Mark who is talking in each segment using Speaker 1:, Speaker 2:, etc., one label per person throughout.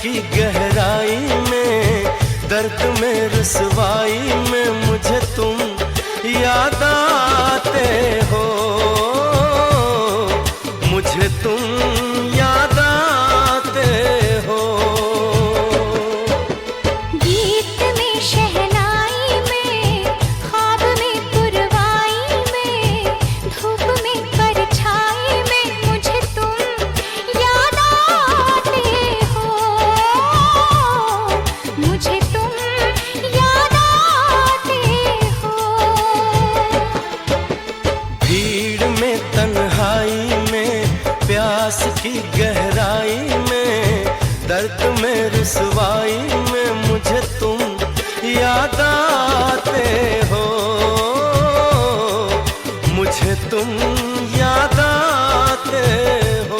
Speaker 1: की गहराई में, दर्द में रुसवाई में मुझे तुम याद आते हो, मुझे तुम याद आते हो।
Speaker 2: गीत में शहनाई में, ख्वाब में पुरवाई में, धूप में परछाई में मुझे तुम याद आते हो, मुझे तुम याद आते हो।
Speaker 1: भीड़ में तन्हाई में, प्यास की गहराई में, दर्द में रुसवाई में मुझे तुम याद आते हो, मुझे तुम याद आते हो।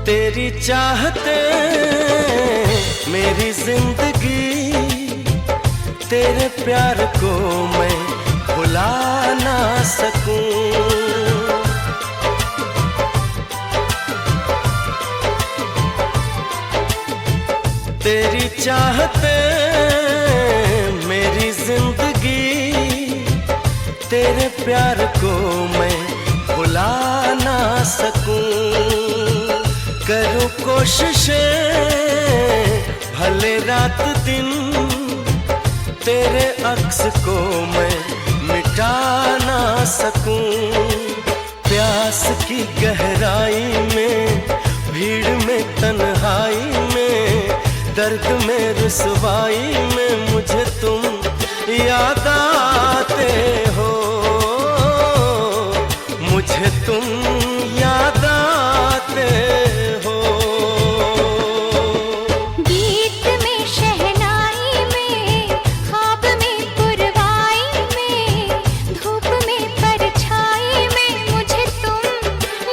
Speaker 1: तेरी चाहते मेरी जिंदगी, तेरे प्यार को मैं भुला ना सकूं। तेरी चाहते मेरी जिंदगी, तेरे प्यार को मैं भुला ना सकूं। करूं कोशिशें भले रात दिन, तेरे अक्स को मैं मिटा ना सकूं। प्यास की गहराई में, भीड़ में तन्हाई में, दर्द में रुसवाई में मुझे तुम याद आते हो, मुझे तुम याद आते हो।
Speaker 2: गीत में शहनाई में, ख्वाब में पुरवाई में, धूप में परछाई में मुझे तुम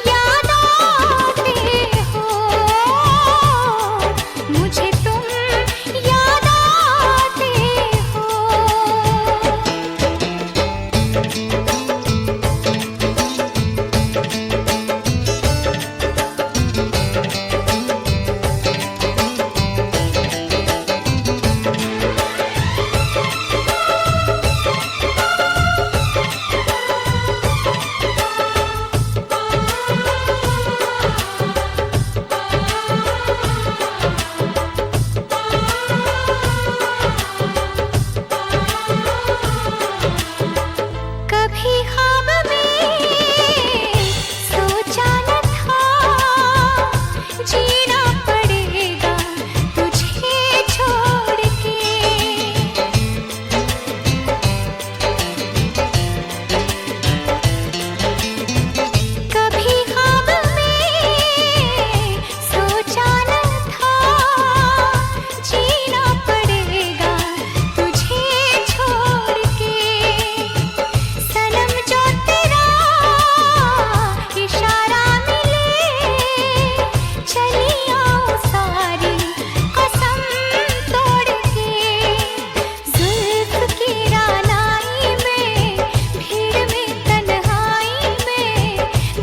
Speaker 2: याद आते हो, मुझे तुम याद आते हो। कभी ख्वाब में सोचा न था, जीना पड़ेगा तुझे छोड़ के। कभी ख्वाब में सोचा न था, जीना पड़ेगा तुझे छोड़ के। सनम जो तेरा इशारा मिले, चली आऊं सारी कसम तोड़ के। जुल्फ की रानाई में, भीड़ में तन्हाई में,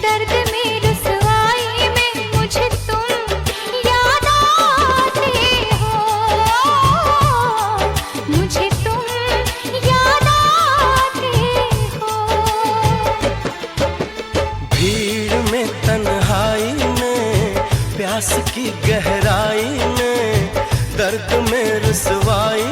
Speaker 2: दर्द में रुसवाई में मुझे तुम याद आते हो, मुझे तुम याद आते हो।
Speaker 1: भीड़ में तन्हाई में, प्यास की गहराई में, दर्द में रुसवाई